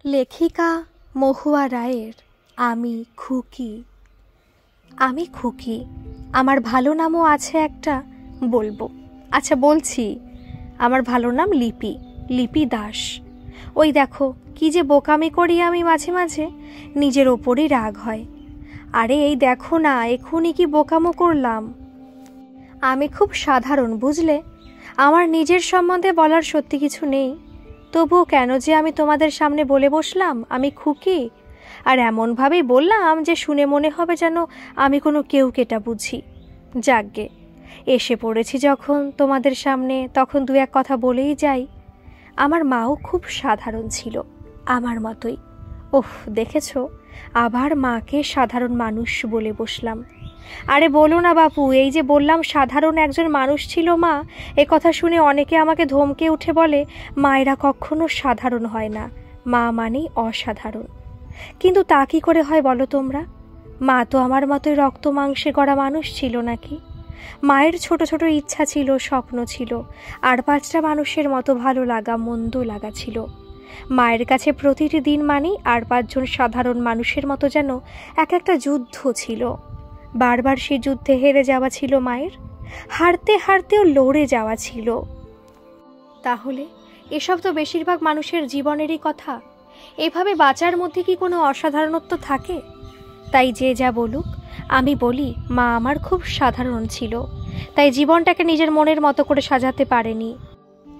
লেখিকা মহুয়া রায়ের আমি খুকি। আমি খুকি, আমার ভালো নামও আছে একটা, বলবো? আচ্ছা বলছি, আমার ভালো নাম লিপি, লিপি দাস। ওই দেখো কি যে বোকামি করি আমি, মাঝে মাঝে নিজের ওপরই রাগ হয়। আরে এই দেখো না, এক্ষুনি কি বোকামো করলাম। আমি খুব সাধারণ, বুঝলে? আমার নিজের সম্বন্ধে বলার সত্যি কিছু নেই, তবুও কেন যে আমি তোমাদের সামনে বলে বসলাম আমি খুকি, আর এমনভাবেই বললাম যে শুনে মনে হবে যেন আমি কোনো কেউকেটা বুঝি। যাকগে, এসে পড়েছি যখন তোমাদের সামনে, তখন দু এক কথা বলেই যাই। আমার মাও খুব সাধারণ ছিল, আমার মতোই। ওহ, দেখেছো, আবার মাকে সাধারণ মানুষ বলে বসলাম। আরে বলো না বাপু, এই যে বললাম সাধারণ একজন মানুষ ছিল মা, এ কথা শুনে অনেকে আমাকে ধমকে উঠে বলে মায়েরা কখনো সাধারণ হয় না, মা মানেই অসাধারণ। কিন্তু তা কি করে হয় বলো তোমরা? মা তো আমার মতোই রক্ত মাংসে গড়া মানুষ ছিল নাকি? মায়ের ছোট ছোট ইচ্ছা ছিল, স্বপ্ন ছিল, আর পাঁচটা মানুষের মতো ভালো লাগা মন্দ লাগা ছিল। মায়ের কাছে প্রতিটি দিন মানেই আর পাঁচজন সাধারণ মানুষের মতো যেন এক একটা যুদ্ধ ছিল। বারবার সেই যুদ্ধে হেরে যাওয়া ছিল মায়ের, হারতে হারতেও লড়ে যাওয়া ছিল। তাহলে এসব তো বেশিরভাগ মানুষের জীবনেরই কথা। এভাবে বাঁচার মধ্যে কি কোনো অসাধারণত্ব থাকে? তাই যে যা বলুক, আমি বলি মা আমার খুব সাধারণ ছিল, তাই জীবনটাকে নিজের মনের মতো করে সাজাতে পারেনি।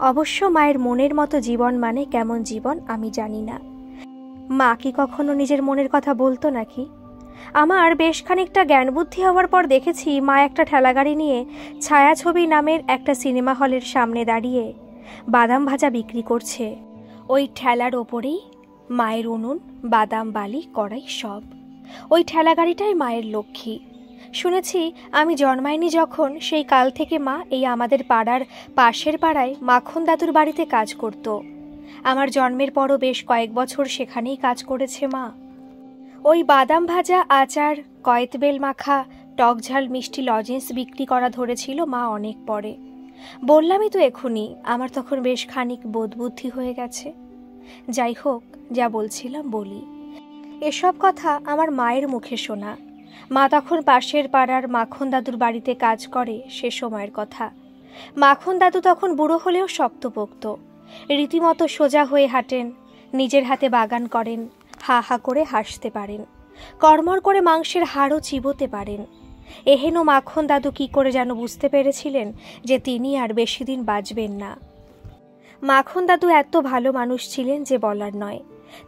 অবশ্য মায়ের মনের মতো জীবন মানে কেমন জীবন আমি জানি না। মা কি কখনো নিজের মনের কথা বলতো নাকি? আমার বেশ খানিকটা জ্ঞান বুদ্ধি হওয়ার পর দেখেছি মা একটা ঠেলাগাড়ি নিয়ে ছায়াছবি নামের একটা সিনেমা হলের সামনে দাঁড়িয়ে বাদাম ভাজা বিক্রি করছে। ওই ঠেলার ওপরেই মায়ের উনুন, বাদাম, বালি, কড়াই সব। ওই ঠেলাগাড়িটাই মায়ের লক্ষ্মী। শুনেছি আমি জন্মাইনি যখন, সেই কাল থেকে মা এই আমাদের পাড়ার পাশের পাড়ায় মাখন দাদুর বাড়িতে কাজ করত। আমার জন্মের পরও বেশ কয়েক বছর সেখানেই কাজ করেছে মা। ওই বাদাম ভাজা, আচার, কয়েতবেল মাখা, টক ঝাল মিষ্টি লজেন্স বিক্রি করা ধরেছিল মা অনেক পরে। বললামই তো এখুনি, আমার তখন বেশ খানিক বোধ বুদ্ধি হয়ে গেছে। যাই হোক, যা বলছিলাম বলি। এসব কথা আমার মায়ের মুখে শোনা। মা তখন পাশের পাড়ার মাখন দাদুর বাড়িতে কাজ করে, সে সময়ের কথা। মাখন দাদু তখন বুড়ো হলেও শক্তপোক্ত, রীতিমতো সোজা হয়ে হাঁটেন, নিজের হাতে বাগান করেন, হা হা করে হাসতে পারেন, কড়মড় করে মাংসের হাড়ও চিবোতে পারেন। এহেন মাখন দাদু কি করে যেন বুঝতে পেরেছিলেন যে তিনি আর বেশি দিন বাঁচবেন না। মাখন দাদু এত ভালো মানুষ ছিলেন যে বলার নয়।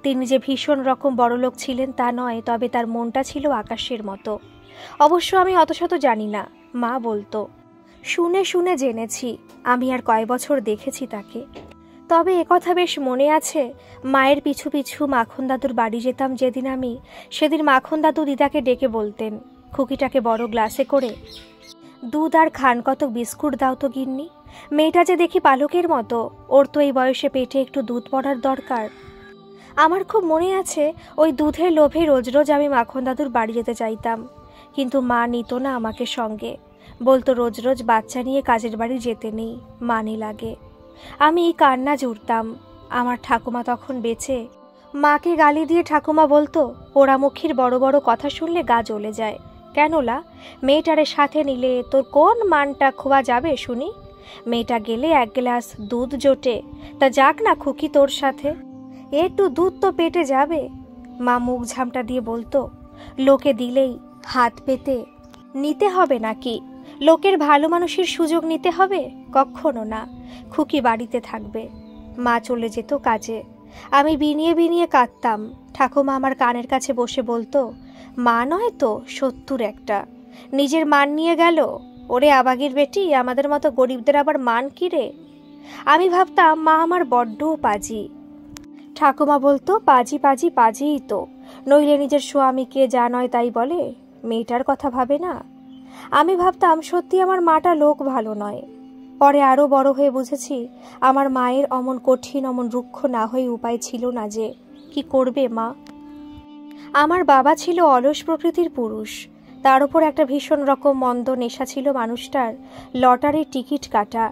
তিনি যে ভীষণ রকম বড়লোক ছিলেন তা নয়, তবে তার মনটা ছিল আকাশের মতো। অবশ্য আমি অত শত জানি না, মা বলতো। শুনে শুনে জেনেছি, আমি আর কয় বছর দেখেছি তাকে। তবে একথা বেশ মনে আছে, মায়ের পিছু পিছু মাখন দাদুর বাড়ি যেতাম যেদিন আমি, সেদিন মাখন দাদু দিদাকে ডেকে বলতেন, খুকিটাকে বড় গ্লাসে করে দুধ আর খান কতক বিস্কুট দাও তো গিন্নি, মেয়েটা যে দেখি পালকের মতো, ওর তো এই বয়সে পেটে একটু দুধ পড়ার দরকার। আমার খুব মনে আছে, ওই দুধের লোভে রোজ রোজ আমি মাখন দাদুর বাড়ি যেতে চাইতাম, কিন্তু মা নিত না আমাকে সঙ্গে, বলতো রোজ রোজ বাচ্চা নিয়ে কাজের বাড়ি যেতে নেই, মানে লাগে। আমি কান্না জুড়তাম। আমার ঠাকুমা তখন বেঁচে, মাকে গালি দিয়ে ঠাকুমা বলতো, পোড়ামুখীর বড় বড় কথা শুনলে গা জ্বলে যায়, কেনলা মেয়েটারে সাথে নিলে তোর কোন মানটা খোয়া যাবে শুনি? মেয়েটা গেলে এক গ্লাস দুধ জোটে, তা যাক না খুকি তোর সাথে, একটু দুধ তো পেটে যাবে। মা মুখ ঝামটা দিয়ে বলতো, লোকে দিলেই হাত পেতে নিতে হবে নাকি? লোকের ভালো মানুষের সুযোগ নিতে হবে? কখনো না, খুকি বাড়িতে থাকবে। মা চলে যেত কাজে। আমি বিনিয়ে বিনিয়ে কাঁদতাম। ঠাকুমা আমার কানের কাছে বসে বলতো, মা নয় তো ৭০ একটা, নিজের মান নিয়ে গেল। ওরে আবাগির বেটি, আমাদের মতো গরিবদের আবার মান কি রে? আমি ভাবতাম মা আমার বড্ড পাজি। ঠাকুমা বলতো, পাজি পাজি পাজিই তো, নইলে নিজের স্বামীকে যা নয় তাই বলে, মেয়েটার কথা ভাবে না। আমি ভাবতাম সত্যি আমার মাটা লোক ভালো নয়। পরে আরও বড় হয়ে বুঝেছি, আমার মায়ের অমন কঠিন, অমন রুক্ষ না হয়ে উপায় ছিল না যে। কি করবে মা? আমার বাবা ছিল অলস প্রকৃতির পুরুষ, তার উপর একটা ভীষণ রকম মন্দ নেশা ছিল মানুষটার, লটারির টিকিট কাটা।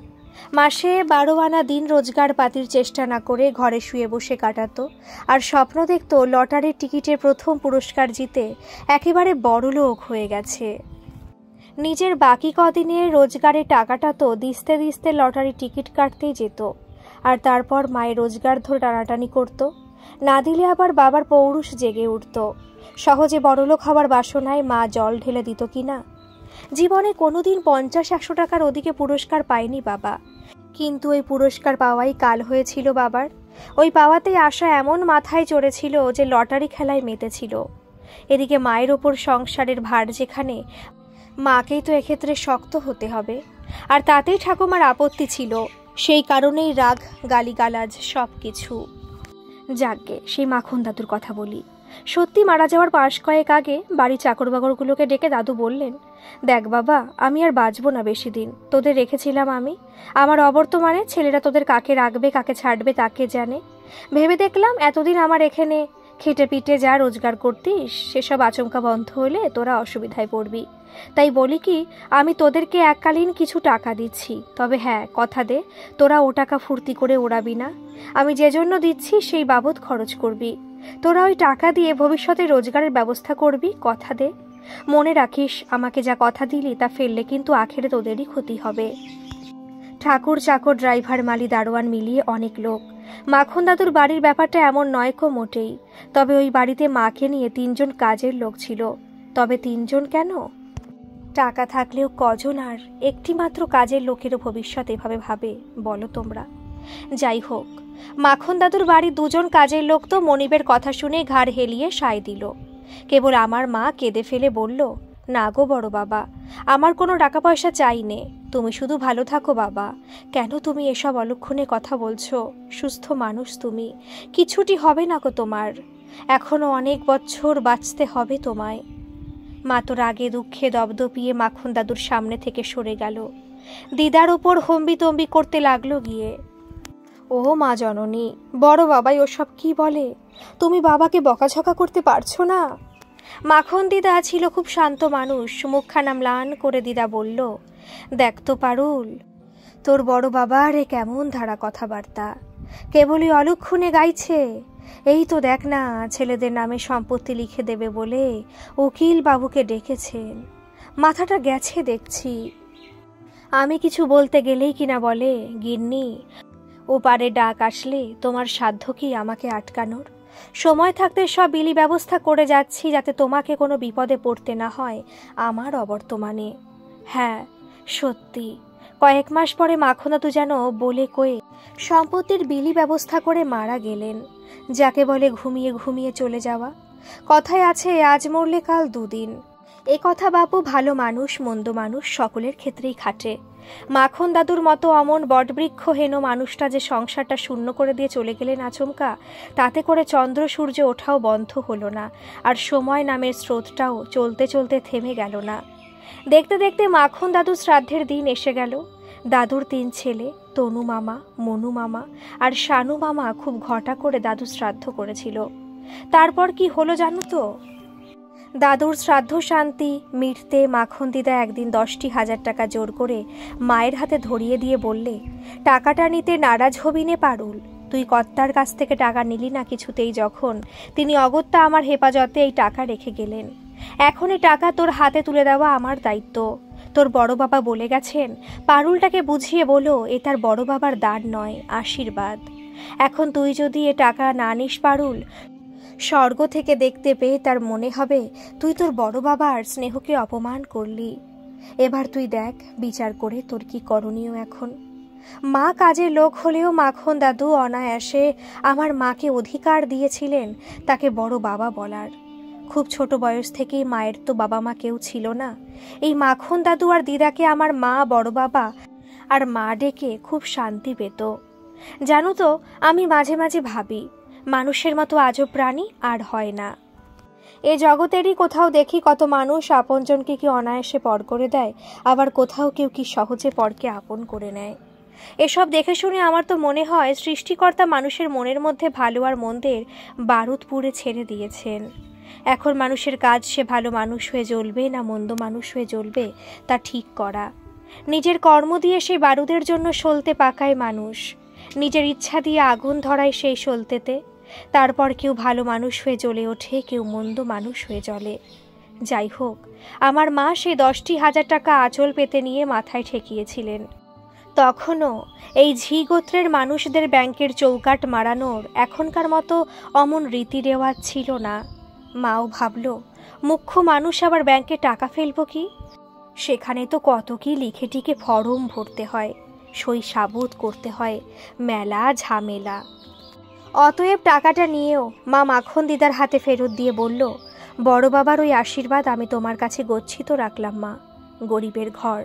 মাসে 12 আনা দিন রোজগার পাতির চেষ্টা না করে ঘরে শুয়ে বসে কাটাতো আর স্বপ্ন দেখতো লটারির টিকিটের প্রথম পুরস্কার জিতে একেবারে বড়লোক হয়ে গেছে। নিজের বাকি কদিনের রোজগারের টাকাটা তো দিস্তে দিস্তে লটারি টিকিট কাটতেই যেত, আর তারপর মায়ের রোজগার ধরে টানাটানি করত। না দিলে আবার বাবার পৌরুষ জেগে উঠত। সহজে বড়লোক হওয়ার বাসনায় মা জল ঢেলে দিত কিনা। জীবনে কোনোদিন 50-100 টাকার ওদিকে পুরস্কার পায়নি বাবা, কিন্তু ওই পুরস্কার পাওয়াই কাল হয়েছিল বাবার। ওই পাওয়াতেই আশা এমন মাথায় চড়েছিল যে লটারি খেলায় মেতেছিল। এদিকে মায়ের ওপর সংসারের ভার যেখানে, মাকেই তো এক্ষেত্রে শক্ত হতে হবে, আর তাতেই ঠাকুমার আপত্তি ছিল। সেই কারণেই রাগ, গালিগালাজ সব কিছু। যাকগে, সেই মাখন দাদুর কথা বলি। সত্যি মারা যাওয়ার 5 কয়েক আগে বাড়ির চাকরবাকরগুলোকে ডেকে দাদু বললেন, দেখ বাবা, আমি আর বাঁচবো না বেশি দিন। তোদের রেখেছিলাম আমি, আমার অবর্তমানে ছেলেরা তোদের কাকে রাখবে কাকে ছাড়বে তাকে জানে। ভেবে দেখলাম এতদিন আমার এখানে খেটে পিটে যা রোজগার করতিস সেসব আচমকা বন্ধ হলে তোরা অসুবিধায় পড়বি। তাই বলি কি, আমি তোদেরকে এককালীন কিছু টাকা দিচ্ছি, তবে হ্যাঁ কথা দে তোরা ও টাকা ফুর্তি করে ওড়াবি না। আমি যে জন্য দিচ্ছি সেই বাবদ খরচ করবি। তোরা ওই টাকা দিয়ে ভবিষ্যতে রোজগারের ব্যবস্থা করবি, কথা দে। মনে রাখিস, আমাকে যা কথা দিলি তা ফেললে কিন্তু আখেরে তোদেরই ক্ষতি হবে। ঠাকুর, চাকর, ড্রাইভার, মালি, দারোয়ান মিলিয়ে অনেক লোক। মাখন দাদুর বাড়ির ব্যাপারটা এমন নয় কো মোটেই। তবে ওই বাড়িতে মাকে নিয়ে 3 জন কাজের লোক ছিল। তবে 3 জন কেন? টাকা থাকলেও কজন আর একটি মাত্র কাজের লোকেরও ভবিষ্যৎ এভাবে ভাবে বলো তোমরা? যাই হোক, মাখন দাদুর বাড়ির 2 জন কাজের লোক তো মনিবের কথা শুনে ঘাড় হেলিয়ে সায় দিল। কেবল আমার মা কেঁদে ফেলে বলল, না গো বড় বাবা, আমার কোনো টাকা পয়সা চাই নে, তুমি শুধু ভালো থাকো বাবা। কেন তুমি এসব অলক্ষণে কথা বলছো? সুস্থ মানুষ তুমি, কিছুটি হবে না গো তোমার। এখনো অনেক বছর বাঁচতে হবে তোমায়। মা তো রাগে দুঃখে দপদপিয়ে মাখন দাদুর সামনে থেকে সরে গেল। দিদার ওপর হম্বি তম্বি করতে লাগলো গিয়ে। ও মা জননী, বড় বাবাই ওসব কি বলে? তুমি বাবাকে বকাঝকা করতে পারছো না? মাখন দিদা ছিল খুব শান্ত মানুষ। মুখখানা ম্লান করে দিদা বলল, দেখ তো পারুল, তোর বড় বাবার এ কেমন ধারা কথাবার্তা, কেবলই অলক্ষণে গাইছে। এই তো দেখ না, ছেলেদের নামে সম্পত্তি লিখে দেবে বলে উকিল বাবুকে ডেকেছেন। মাথাটা গেছে দেখছি। আমি কিছু বলতে গেলেই কিনা বলে, গিন্নি, ও পারে ডাক আসলে তোমার সাধ্য কি আমাকে আটকানোর? সময় থাকতে সব বিলি ব্যবস্থা করে যাচ্ছি যাতে তোমাকে কোনো বিপদে পড়তে না হয় আমার অবর্তমানে। হ্যাঁ সত্যি, কয়েক মাস পরে মাখন দাদু যেন বলে কয়ে সম্পত্তির বিলি ব্যবস্থা করে মারা গেলেন, যাকে বলে ঘুমিয়ে ঘুমিয়ে চলে যাওয়া। কথায় আছে, আজ মরলে কাল 2 দিন। এ কথা বাপু ভালো মানুষ মন্দ মানুষ সকলের ক্ষেত্রেই খাটে। মাখন দাদুর মতো অমন বটবৃক্ষ হেন মানুষটা যে সংসারটা শূন্য করে দিয়ে চলে গেলেন আচমকা, তাতে করে চন্দ্র সূর্য ওঠাও বন্ধ হলো না, আর সময় নামের স্রোতটাও চলতে চলতে থেমে গেল না। দেখতে দেখতে মাখন দাদুর শ্রাদ্ধের দিন এসে গেল। দাদুর 3 ছেলে, তনু মামা, মনু মামা আর শানু মামা খুব ঘটা করে দাদু শ্রাদ্ধ করেছিল। তারপর কি হলো জানো তো? দাদুর শ্রাদ্ধ শান্তি মিটতে মাখন দিদা একদিন 10,000 টাকা জোর করে মায়ের হাতে ধরিয়ে দিয়ে বললে, টাকাটা নিতে নারাজ হবি নে পারুল। তুই কর্তার কাছ থেকে টাকা নিলি না কিছুতেই যখন, তিনি অগত্যা আমার হেফাজতে এই টাকা রেখে গেলেন। এখন এই টাকা তোর হাতে তুলে দেওয়া আমার দায়িত্ব। তোর বড় বাবা বলে গেছেন, পারুলটাকে বুঝিয়ে বলো এ তার বড় বাবার দান নয়, আশীর্বাদ। এখন তুই যদি এ টাকা না নিস পারুল, স্বর্গ থেকে দেখতে পেয়ে তার মনে হবে তুই তোর বড় বাবার স্নেহকে অপমান করলি। এবার তুই দেখ বিচার করে তোর কি করণীয় এখন। মা কাজের লোক হলেও মাখন দাদু অনায়াসে আমার মাকে অধিকার দিয়েছিলেন তাকে বড় বাবা বলার। খুব ছোট বয়স থেকেই মায়ের তো বাবা মা কেউ ছিল না। এই মাখন দাদু আর দিদাকে আমার মা বড় বাবা আর মা ডেকে খুব শান্তি পেত। জানো তো, আমি মাঝে মাঝে ভাবি, মানুষের মতো আজব প্রাণী আর হয় না। এ জগতেরই কোথাও দেখি কত মানুষ আপনজনকে কি অনায়াসে পর করে দেয়, আবার কোথাও কেউ কি সহজে পরকে আপন করে নেয়। এসব দেখে শুনে আমার তো মনে হয় সৃষ্টিকর্তা মানুষের মনের মধ্যে ভালো আর মন্দের বারুদ পুড়ে ছেড়ে দিয়েছেন। এখন মানুষের কাজ সে ভালো মানুষ হয়ে জ্বলবে না মন্দ মানুষ হয়ে জ্বলবে তা ঠিক করা। নিজের কর্ম দিয়ে সেই বারুদের জন্য সলতে পাকায় মানুষ, নিজের ইচ্ছা দিয়ে আগুন ধরায় সেই সলতেতে। তারপর কেউ ভালো মানুষ হয়ে জ্বলে ওঠে, কেউ মন্দ মানুষ হয়ে জ্বলে। যাই হোক, আমার মা সেই 10,000 টাকা আঁচল পেতে নিয়ে মাথায় ঠেকিয়েছিলেন। তখনও এই ঝি গোত্রের মানুষদের ব্যাংকের চৌকাট মারানোর এখনকার মতো অমন রীতি রেওয়াজ ছিল না। মাও ভাবল, মুখ্য মানুষ আবার ব্যাংকে টাকা ফেলব কি? সেখানে তো কত কি লিখে টিকে ফর্ম ভরতে হয়, সই সাবুত করতে হয়, মেলা ঝামেলা। অতএব টাকাটা নিয়েও মা মাখন দিদার হাতে ফেরত দিয়ে বলল, বড় বাবার ওই আশীর্বাদ আমি তোমার কাছে গচ্ছিত রাখলাম মা। গরিবের ঘর,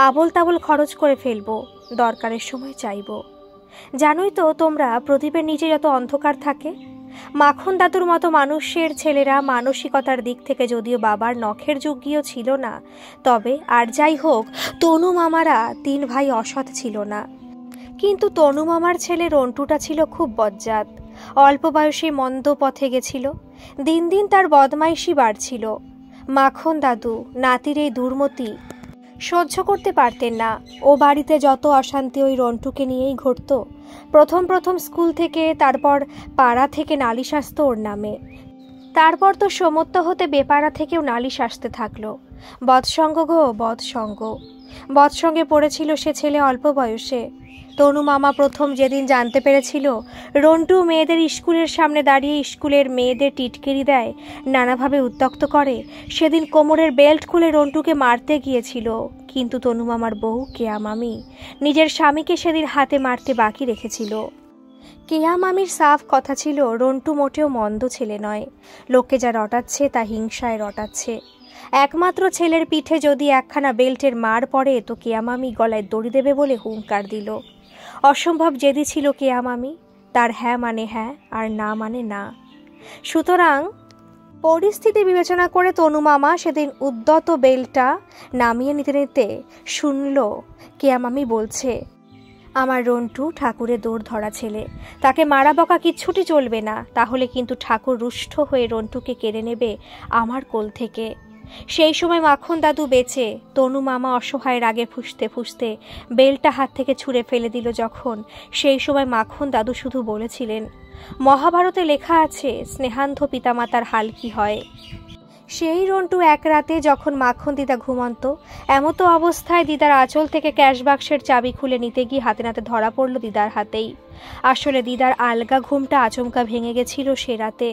আবল তাবল খরচ করে ফেলবো, দরকারের সময় চাইব। জানোই তো তোমরা, প্রদীপের নিচে যত অন্ধকার থাকে। মাখন দাদুর মতো মানুষের ছেলেরা মানসিকতার দিক থেকে যদিও বাবার নখের যোগ্যও ছিল না, তবে আর যাই হোক, তনু মামারা 3 ভাই অসৎ ছিল না। কিন্তু তনু মামার ছেলে রন্টুটা ছিল খুব বজ্জাত, অল্প বয়সে মন্দ পথে গেছিল। দিন দিন তার বদমাইশি বাড়ছিল। মাখন দাদু নাতির এই দুর্মতি সহ্য করতে পারতেন না। ও বাড়িতে যত অশান্তি ওই রন্টুকে নিয়েই ঘটত। প্রথম প্রথম স্কুল থেকে, তারপর পাড়া থেকে নালিশ আসতো ওর নামে। তারপর তো সমত্ব হতে বেপাড়া থেকেও নালিশ আসতে থাকলো। বৎসঙ্গ গো বৎসঙ্গ। বৎসঙ্গে পড়েছিল সে ছেলে অল্প বয়সে। তনু মামা প্রথম যেদিন জানতে পেরেছিল রন্টু মেয়েদের স্কুলের সামনে দাঁড়িয়ে স্কুলের মেয়েদের টিটকিরি দেয়, নানাভাবে উত্ত্যক্ত করে, সেদিন কোমরের বেল্ট খুলে রন্টুকে মারতে গিয়েছিল। কিন্তু তনু মামার বউ কেয়া মামি নিজের স্বামীকে সেদিন হাতে মারতে বাকি রেখেছিল। কেয়া মামির সাফ কথা ছিল, রন্টু মোটেও মন্দ ছেলে নয়, লোককে যা রটাচ্ছে তা হিংসায় রটাচ্ছে। একমাত্র ছেলের পিঠে যদি একখানা বেল্টের মার পড়ে তো কেয়া মামি গলায় দড়ি দেবে বলে হুঙ্কার দিল। অসম্ভব জেদি ছিল কেয়া মামি, তার হ্যাঁ মানে হ্যাঁ আর না মানে না। সুতরাং পরিস্থিতি বিবেচনা করে তনু মামা সেদিন উদ্যত বেলটা নামিয়ে নিতে নিতে শুনল কেয়া মামি বলছে, আমার রন্টু ঠাকুরের দৌড় ধরা ছেলে, তাকে মারা বকা কিচ্ছুটি চলবে না, তাহলে কিন্তু ঠাকুর রুষ্ট হয়ে রন্টুকে কেড়ে নেবে আমার কোল থেকে। সেই সময় মাখন দাদু বেঁচে। তনু মামা অসহায় রাগে ফুঁসতে ফুঁসতে বেলটা হাত থেকে ছুঁড়ে ফেলে দিল যখন, সেই সময় মাখন দাদু শুধু বলেছিলেন, মহাভারতে লেখা আছে স্নেহান্ধ পিতামাতার হাল কি হয়। সেই রন্টু এক রাতে যখন মাখন দিদা ঘুমন্ত, এমতো অবস্থায় দিদার আঁচল থেকে ক্যাশ বাক্সের চাবি খুলে নিতে গিয়ে হাতে নাতে ধরা পড়ল দিদার হাতেই। আসলে দিদার আলগা ঘুমটা আচমকা ভেঙে গেছিল সে রাতে।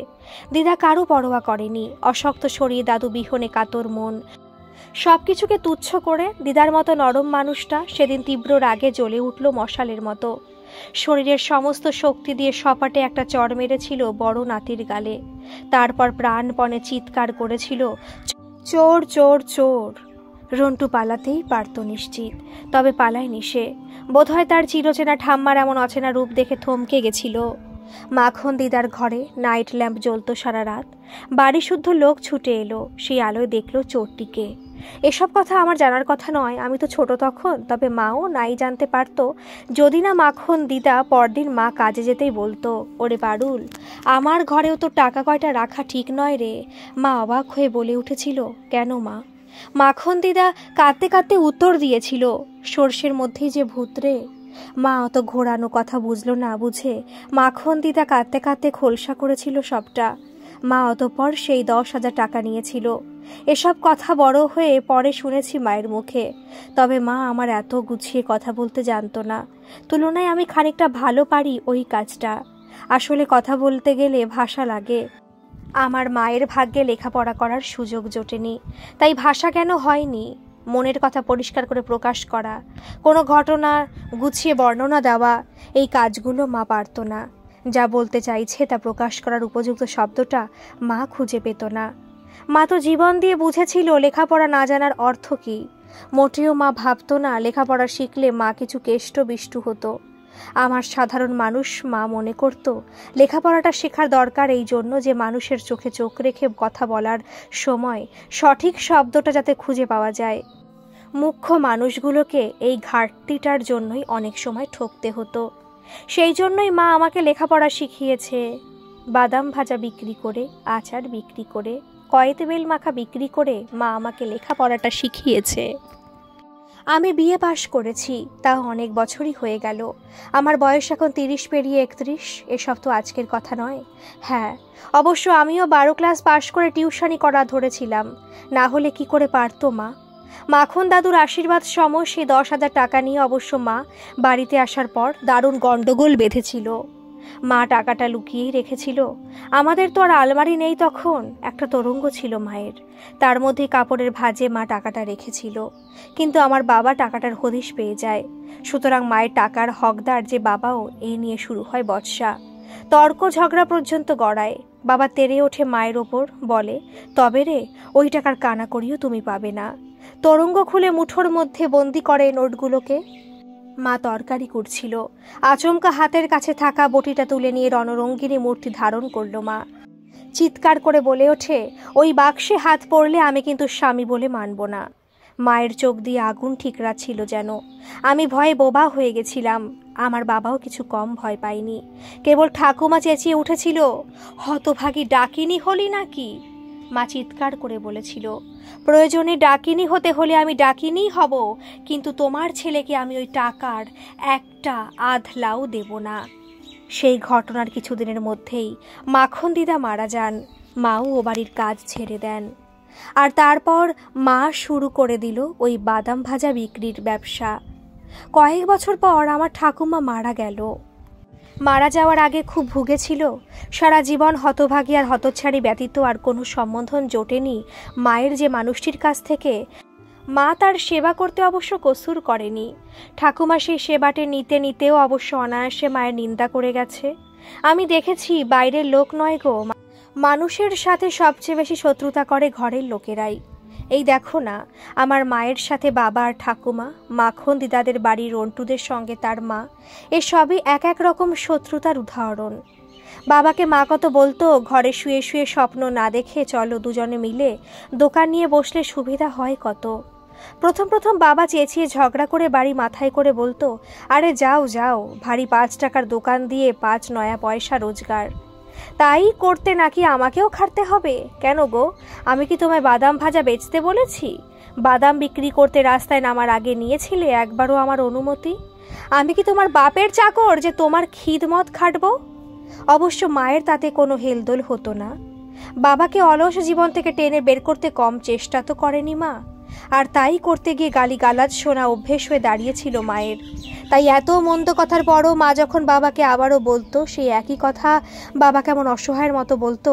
দিদা কারো পরোয়া করেনি, অশক্ত শরীর, দাদু বিহনে কাতর মন, সবকিছুকে তুচ্ছ করে দিদার মতো নরম মানুষটা সেদিন তীব্র রাগে জ্বলে উঠল মশালের মতো। শরীরের সমস্ত শক্তি দিয়ে সপাটে একটা চড় মেরেছিল বড় নাতির গালে। তারপর প্রাণপণে চিৎকার করেছিল, চোর চোর চোর। রন্টু পালাতেই পারত নিশ্চিত, তবে পালায়নি সে। বোধহয় তার চিরচেনা ঠাম্মার এমন অচেনা রূপ দেখে থমকে গেছিল। মাখন দিদার ঘরে নাইট ল্যাম্প জ্বলত সারা রাত। বাড়ি শুদ্ধ লোক ছুটে এলো, সেই আলোয় দেখলো চোরটিকে। এসব কথা আমার জানার কথা নয়, আমি তো ছোট তখন, তবে মাও নাই জানতে পারতো যদি না মাখন দিদা পরদিন মা কাজে যেতেই বলতো, ওরে বাড়ুল, আমার ঘরেও তো টাকা কয়টা রাখা ঠিক নয় রে। মা অবাক হয়ে বলে উঠেছিল, কেন মা? মাখন দিদা কাঁদতে কাঁদতে উত্তর দিয়েছিল, সর্ষের মধ্যেই যে ভূত রে। মা অত ঘোরানো কথা বুঝলো না বুঝে মাখন দিদা কাঁদতে কাঁদতে খোলসা করেছিল সবটা। মা অতঃপর সেই 10,000 টাকা নিয়েছিল। এসব কথা বড় হয়ে পরে শুনেছি মায়ের মুখে, তবে মা আমার এত গুছিয়ে কথা বলতে জানতো না। তুলনায় আমি খানিকটা ভালো পারি ওই কাজটা। আসলে কথা বলতে গেলে ভাষা লাগে। আমার মায়ের ভাগ্যে লেখাপড়া করার সুযোগ জোটেনি, তাই ভাষা কেন হয়নি। মনের কথা পরিষ্কার করে প্রকাশ করা, কোনো ঘটনা গুছিয়ে বর্ণনা দেওয়া, এই কাজগুলো মা পারত না। যা বলতে চাইছে তা প্রকাশ করার উপযুক্ত শব্দটা মা খুঁজে পেত না। মা তো জীবন দিয়ে বুঝেছিল লেখাপড়া না জানার অর্থ কী। মোটেও মা ভাবত না লেখাপড়া শিখলে মা কিছু কেষ্ট বিষ্টু হতো। আমার সাধারণ মানুষ মা মনে করত লেখাপড়াটা শেখার দরকার এই জন্য যে মানুষের চোখে চোখ রেখে কথা বলার সময় সঠিক শব্দটা যাতে খুঁজে পাওয়া যায়। মুখ্য মানুষগুলোকে এই ঘাটতিটার জন্যই অনেক সময় ঠকতে হতো। সেই জন্যই মা আমাকে লেখাপড়া শিখিয়েছে। বাদাম ভাজা বিক্রি করে, আচার বিক্রি করে, কয়েতে বেল মাখা বিক্রি করে মা আমাকে লেখাপড়াটা শিখিয়েছে। আমি বিয়ে পাশ করেছি, তাও অনেক বছরই হয়ে গেল। আমার বয়স এখন 30 পেরিয়ে 31। এসব তো আজকের কথা নয়। হ্যাঁ, অবশ্য আমিও 12 ক্লাস পাশ করে টিউশনি করা ধরেছিলাম, না হলে কি করে পারতো মা। মাখন দাদুর আশীর্বাদ সম সেই 10,000 টাকা নিয়ে অবশ্য মা বাড়িতে আসার পর দারুণ গন্ডগোল বেঁধেছিল। মা টাকাটা লুকিয়েই রেখেছিল। আমাদের তো আর আলমারি নেই তখন, একটা তোরঙ্গ ছিল মায়ের, তার মধ্যে কাপড়ের ভাঁজে মা টাকাটা রেখেছিল। কিন্তু আমার বাবা টাকাটার হদিশ পেয়ে যায়। সুতরাং মায়ের টাকার হকদার যে বাবাও, এই নিয়ে শুরু হয় বচসা, তর্ক ঝগড়া পর্যন্ত গড়ায়। বাবা তেড়ে ওঠে মায়ের ওপর, বলে, তবে রে, ওই টাকার কানাকড়িও তুমি পাবে না। তোরঙ্গ খুলে মুঠোর মধ্যে বন্দি করে নোটগুলোকে। মা তরকারি করছিল, আচমকা হাতের কাছে থাকা বটিটা তুলে নিয়ে রণরঙ্গিনী মূর্তি ধারণ করলো মা। চিৎকার করে বলে ওঠে, ওই বাক্সে হাত পড়লে আমি কিন্তু স্বামী বলে মানব না। মায়ের চোখ দিয়ে আগুন ঠিকরাচ্ছিল যেন। আমি ভয়ে বোবা হয়ে গেছিলাম। আমার বাবাও কিছু কম ভয় পায়নি। কেবল ঠাকুমা চেঁচিয়ে উঠেছিল, হতভাগী ডাকিনী হলি নাকি? মা চিৎকার করে বলেছিল, প্রয়োজনে ডাকিনী হতে হলে আমি ডাকিনীই হব, কিন্তু তোমার ছেলেকে আমি ওই টাকার একটা আধলাও দেব না। সেই ঘটনার কিছুদিনের মধ্যেই মাখন দিদা মারা যান। মাও ও বাড়ির কাজ ছেড়ে দেন। আর তারপর মা শুরু করে দিল ওই বাদাম ভাজা বিক্রির ব্যবসা। কয়েক বছর পর আমার ঠাকুমা মারা গেল। মারা যাওয়ার আগে খুব ভুগেছিল। সারা জীবন হতভাগী আর হতচ্ছাড়ি ব্যতীত আর কোনো সম্বোধন জোটেনি মায়ের যে মানুষটির কাছ থেকে। মা তার সেবা করতে অবশ্য কসুর করেনি। ঠাকুমা সেই সেবাটে নিতে নিতেও অবশ্য অনায়াসে মায়ের নিন্দা করে গেছে। আমি দেখেছি, বাইরের লোক নয় গো, মানুষের সাথে সবচেয়ে বেশি শত্রুতা করে ঘরের লোকেরাই। এই দেখো না, আমার মায়ের সাথে বাবা আর ঠাকুমা, মাখন দিদাদের বাড়ির রন্টুদের সঙ্গে তার মা, এসবই এক এক রকম শত্রুতার উদাহরণ। বাবাকে মা কত বলতো, ঘরে শুয়ে শুয়ে স্বপ্ন না দেখে চলো দুজনে মিলে দোকান নিয়ে বসলে সুবিধা হয় কত। প্রথম প্রথম বাবা চেঁচিয়ে ঝগড়া করে বাড়ি মাথায় করে বলতো, আরে যাও যাও, ভারী 5 টাকার দোকান দিয়ে 5 নয়া পয়সা রোজগার। তাই করতে নাকি আমাকেও খাটতে হবে? কেন গো, আমি কি তোমায় বাদাম ভাজা বেচতে বলেছি? বাদাম বিক্রি করতে রাস্তায় নামার আগে নিয়েছিলে একবারও আমার অনুমতি? আমি কি তোমার বাপের চাকর যে তোমার খিদমত খাটবো? অবশ্য মায়ের তাতে কোনো হেলদোল হতো না। বাবাকে অলস জীবন থেকে টেনে বের করতে কম চেষ্টা তো করেনি মা। আর তাই করতে গিয়ে গালিগালাজ শোনা অভ্যেস হয়ে দাঁড়িয়েছিল মায়ের। তাই এত মন্দ কথার পরও মা যখন বাবাকে আবারও বলতো সেই একই কথা, বাবা কেমন অসহায়ের মতো বলতো,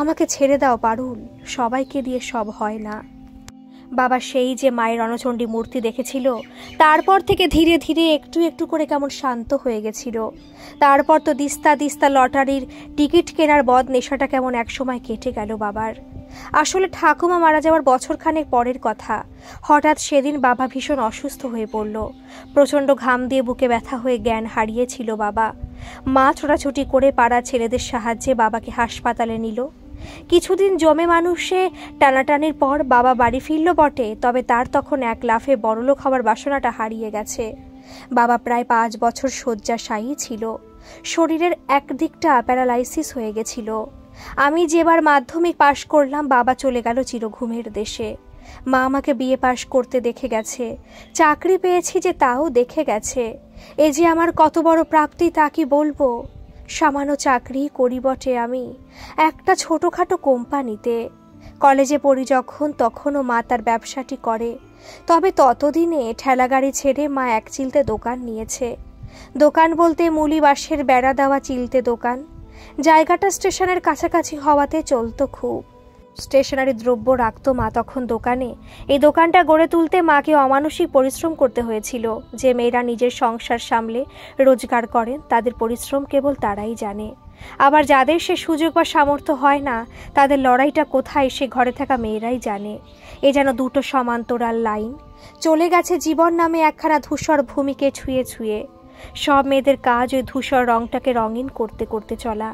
আমাকে ছেড়ে দাও পারুল, সবাইকে দিয়ে সব হয় না। বাবা সেই যে মায়ের রণচণ্ডী মূর্তি দেখেছিল, তারপর থেকে ধীরে ধীরে একটু একটু করে কেমন শান্ত হয়ে গেছিল। তারপর তো দিস্তা দিস্তা লটারির টিকিট কেনার বদ নেশাটা কেমন একসময় কেটে গেল বাবার। আসলে ঠাকুমা মারা যাওয়ার বছরখানেক পরের কথা। হঠাৎ সেদিন বাবা ভীষণ অসুস্থ হয়ে পড়ল। প্রচণ্ড ঘাম দিয়ে বুকে ব্যথা হয়ে জ্ঞান হারিয়েছিল বাবা। মা ছোটাছুটি করে পাড়ার ছেলেদের সাহায্যে বাবাকে হাসপাতালে নিল। কিছুদিন জমে মানুষে টানাটানির পর বাবা বাড়ি ফিরল বটে, তবে তার তখন এক লাফে বড়লোক হওয়ার বাসনাটা হারিয়ে গেছে। বাবা প্রায় 5 বছর শয্যাশায়ী ছিল। শরীরের একদিকটা প্যারালাইসিস হয়ে গেছিল। আমি যেবার মাধ্যমিক পাশ করলাম, বাবা চলে গেল চিরঘুমের দেশে। মা আমাকে বিয়ে পাশ করতে দেখে গেছে, চাকরি পেয়েছি যে তাও দেখে গেছে। এ যে আমার কত বড় প্রাপ্তি তা কি বলবো। সামান্য চাকরি করি বটে আমি, একটা ছোটোখাটো কোম্পানিতে। কলেজে পড়ি যখন, তখনও মা তার ব্যবসাটি করে। তবে ততদিনে ঠেলাগাড়ি ছেড়ে মা এক চিলতে দোকান নিয়েছে। দোকান বলতে মুলি বাঁশের বেড়া দেওয়া চিলতে দোকান। জায়গাটা স্টেশনের কাছাকাছি হওয়াতে চলতো খুব। স্টেশনারি দ্রব্য রাখতো মা তখন দোকানে। এই দোকানটা গড়ে তুলতে মাকে অমানসিক পরিশ্রম করতে হয়েছিল। যে মেয়েরা নিজের সংসার সামলে রোজগার করেন, তাদের পরিশ্রম কেবল তারাই জানে। আবার যাদের সে সুযোগ বা সামর্থ্য হয় না, তাদের লড়াইটা কোথায় সে ঘরে থাকা মেয়েরাই জানে। এ যেন দুটো সমান্তরাল লাইন। চলে গেছে জীবন নামে একখানা ধূসর ভূমিকে ছুঁয়ে ছুঁয়ে। সব মেয়েদের কাজ ওই ধূসর রংটাকে রঙিন করতে করতে চলা।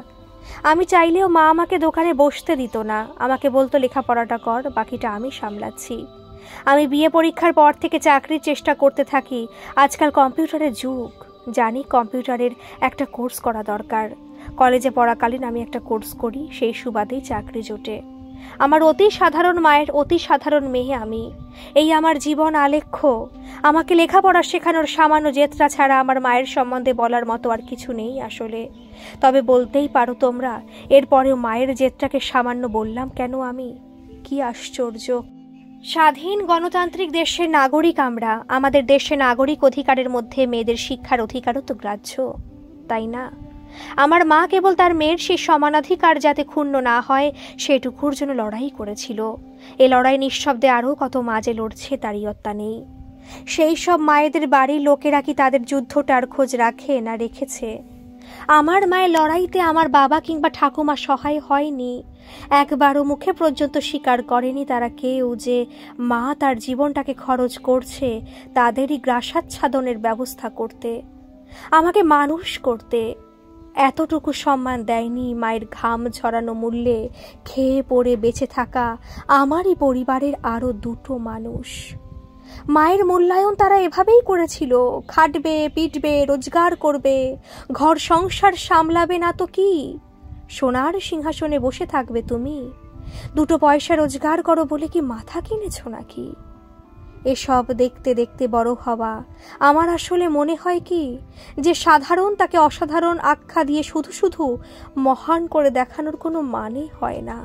আমি চাইলেও মা আমাকে দোকানে বসতে দিত না। আমাকে বলতো, লেখাপড়াটা কর, বাকিটা আমি সামলাচ্ছি। আমি বিয়ে পরীক্ষার পর থেকে চাকরির চেষ্টা করতে থাকি। আজকাল কম্পিউটারের যুগ, জানি কম্পিউটারের একটা কোর্স করা দরকার। কলেজে পড়াকালীন আমি একটা কোর্স করি, সেই সুবাদেই চাকরি জোটে। আমার অতি সাধারণ মায়ের অতি সাধারণ মেয়ে আমি। এই আমার জীবন আলেখ্য। আমাকে লেখাপড়া শেখানোর সামান্য জেতরা ছাড়া আমার মায়ের সম্বন্ধে বলার মতো আর কিছু নেই আসলে। তবে বলতেই পারো তোমরা, এরপরেও মায়ের জেতরাকে সামান্য বললাম কেন আমি? কি আশ্চর্য! স্বাধীন গণতান্ত্রিক দেশের নাগরিক আমরা। আমাদের দেশে নাগরিক অধিকারের মধ্যে মেয়েদের শিক্ষার অধিকারও তো গ্রাহ্য, তাই না? আমার মা কেবল তার মেয়ের সেই সমানাধিকার যাতে ক্ষুণ্ণ না হয় সেটুকুর জন্য লড়াই করেছিল। এ লড়াই নিঃশব্দে আরও কত মা যে লড়ছে তার ইয়ত্তা নেই। সেই সব মায়েদের বাড়ির লোকেরা কি তাদের যুদ্ধটার খোঁজ রাখে না রেখেছে? আমার মায়ের লড়াইতে আমার বাবা কিংবা ঠাকুমা সহায় হয়নি। একবারও মুখে পর্যন্ত স্বীকার করেনি তারা কেউ যে মা তার জীবনটাকে খরচ করছে তাদেরই গ্রাসাচ্ছাদনের ব্যবস্থা করতে, আমাকে মানুষ করতে। এতটুকু সম্মান দেয়নি মায়ের ঘাম ঝরানো মূল্যে খেয়ে পড়ে বেঁচে থাকা আমারই পরিবারের আরও দুটো মানুষ। মায়ের মূল্যায়ন তারা এভাবেই করেছিল, খাটবে, পিটবে, রোজগার করবে, ঘর সংসার সামলাবে না তো কি? সোনার সিংহাসনে বসে থাকবে তুমি? দুটো পয়সা রোজগার করো বলে কি মাথা কিনেছ নাকি? এসব দেখতে দেখতে বড় হওয়া আমার আসলে মনে হয় কি যে সাধারণ তাকে অসাধারণ আখ্যা দিয়ে শুধু শুধু মহান করে দেখানোর কোনো মানে হয় না।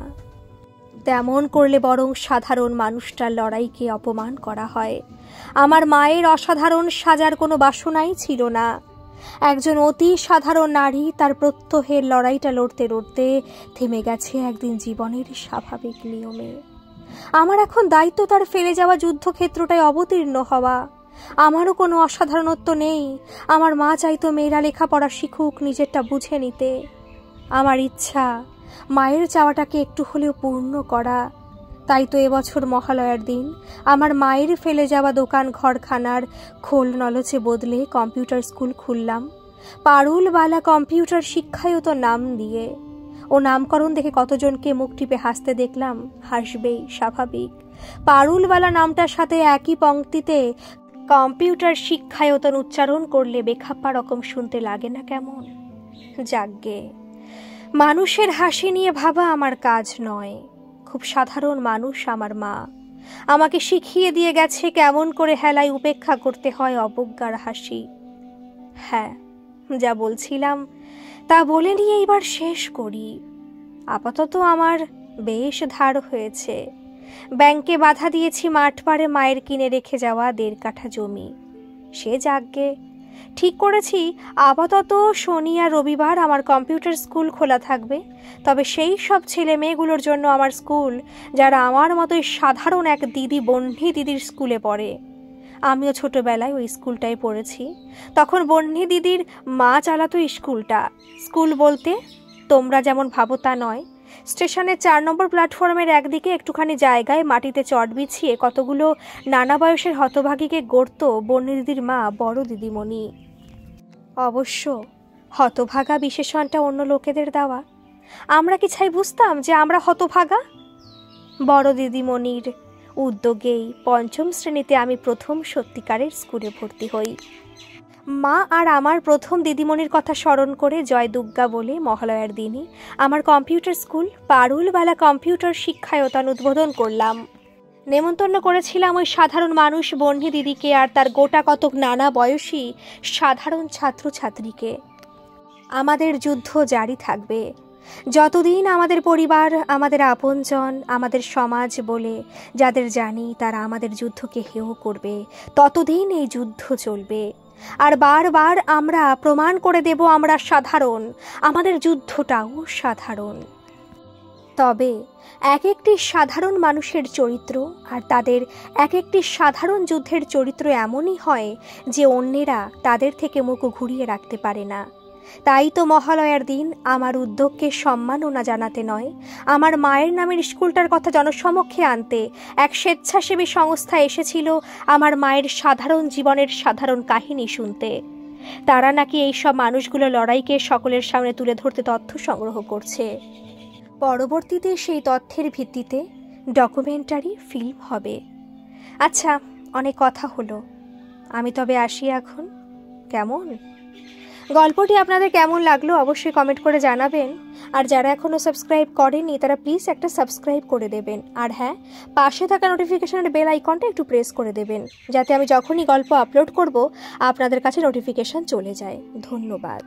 তেমন করলে বরং সাধারণ মানুষটার লড়াইকে অপমান করা হয়। আমার মায়ের অসাধারণ সাজার কোনো বাসনাই ছিল না। একজন অতি সাধারণ নারী তার প্রত্যহের লড়াইটা লড়তে লড়তে থেমে গেছে একদিন জীবনের স্বাভাবিক নিয়মে। আমার এখন দায়িত্ব তার ফেলে যাওয়া যুদ্ধক্ষেত্রটায় অবতীর্ণ হওয়া। আমারও কোনো অসাধারণত্ব নেই। আমার মা চাইতো মেয়েরা লেখাপড়া শিখুক, নিজেরটা বুঝে নিতে। আমার ইচ্ছা মায়ের চাওয়াটাকে একটু হলেও পূর্ণ করা। তাই তো এবছর মহালয়ার দিন আমার মায়ের ফেলে যাওয়া দোকান ঘরখানার খোল নলচে বদলে কম্পিউটার স্কুল খুললাম, পারুলবালা কম্পিউটার শিক্ষায়ত নাম দিয়ে। ও নামকরণ দেখে কতজনকে মুখ টিপে হাসতে দেখলাম। হাসবেই, স্বাভাবিক। পারুলবালা নামটার সাথে একই পংক্তিতে কম্পিউটার শিক্ষায়তন উচ্চারণ করলে বেখাপ্পা রকম শুনতে লাগে না কেমন? যাগ্গে, মানুষের হাসি নিয়ে ভাবা আমার কাজ নয়। খুব সাধারণ মানুষ আমার মা। আমাকে শিখিয়ে দিয়ে গেছে কেমন করে হেলায় উপেক্ষা করতে হয় অবজ্ঞার হাসি। হ্যাঁ, যা বলছিলাম তা বলে নিয়ে এবার শেষ করি। আপাতত আমার বেশ ধার হয়েছে। ব্যাংকে বাধা দিয়েছি মাঠ পাড়ে মায়ের কিনে রেখে যাওয়া 1.5 কাঠা জমি। সে যাগ্গে, ঠিক করেছি আপাতত শনি আর রবিবার আমার কম্পিউটার স্কুল খোলা থাকবে। তবে সেই সব ছেলে মেয়েগুলোর জন্য আমার স্কুল যারা আমার মতোই সাধারণ এক দিদি বন্যী দিদির স্কুলে পড়ে। আমিও ছোটবেলায় ওই স্কুলটায় পড়েছি। তখন বন্যী দিদির মা চালাতো স্কুলটা। স্কুল বলতে তোমরা যেমন ভাবো তা নয়। স্টেশনের 4 নম্বর প্ল্যাটফর্মের একদিকে একটুখানি জায়গায় মাটিতে চট বিছিয়ে কতগুলো নানা বয়সের হতভাগীকে গড়ত বন্যী দিদির মা বড় দিদিমণি। অবশ্য হতভাগা বিশেষণটা অন্য লোকেদের দেওয়া। আমরা কি ছাই বুঝতাম যে আমরা হতভাগা? বড় দিদিমণির উদ্যোগেই 5ম শ্রেণীতে আমি প্রথম সত্যিকারের স্কুলে ভর্তি হই। মা আর আমার প্রথম দিদিমণির কথা স্মরণ করে জয় দুর্গা বলে মহালয়ার দিনই আমার computer school Parulbala computer Shikshayatan উদ্বোধন করলাম। নেমন্তন্ন করেছিলাম ওই সাধারণ মানুষ বন্যী দিদিকে আর তার গোটা কতক নানা বয়সী সাধারণ ছাত্রছাত্রীকে। আমাদের যুদ্ধ জারি থাকবে যতদিন আমাদের পরিবার, আমাদের আপনজন, আমাদের সমাজ বলে যাদের জানি তারা আমাদের যুদ্ধকে হেয় করবে, ততদিন এই যুদ্ধ চলবে। আর বারবার আমরা প্রমাণ করে দেব আমরা সাধারণ, আমাদের যুদ্ধটাও সাধারণ। তবে এক একটি সাধারণ মানুষের চরিত্র আর তাদের এক একটি সাধারণ যুদ্ধের চরিত্র এমনই হয় যে অন্যেরা তাদের থেকে মুখ ঘুরিয়ে রাখতে পারে না। তাই তো মহালয়ার দিন আমার উদ্যোগকে সম্মাননা জানাতে নয়, আমার মায়ের নামের স্কুলটার কথা জনসমক্ষে আনতে এক স্বেচ্ছাসেবী সংস্থা এসেছিল আমার মায়ের সাধারণ জীবনের সাধারণ কাহিনী শুনতে। তারা নাকি এই সব মানুষগুলো লড়াইকে সকলের সামনে তুলে ধরতে তথ্য সংগ্রহ করছে। পরবর্তীতে সেই তথ্যের ভিত্তিতে ডকুমেন্টারি ফিল্ম হবে। আচ্ছা, অনেক কথা হলো, আমি তবে আসি এখন, কেমন? গল্পটি আপনাদের কেমন লাগলো অবশ্যই কমেন্ট করে জানাবেন। আর যারা এখনও সাবস্ক্রাইব করেনি তারা প্লিজ একটা সাবস্ক্রাইব করে দেবেন। আর হ্যাঁ, পাশে থাকা নোটিফিকেশনের বেল আইকনটা একটু প্রেস করে দেবেন, যাতে আমি যখনই গল্প আপলোড করব আপনাদের কাছে নোটিফিকেশন চলে যায়। ধন্যবাদ।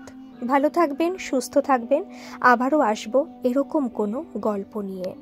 ভালো থাকবেন, সুস্থ থাকবেন। আবারও আসবো এরকম কোনো গল্প নিয়ে।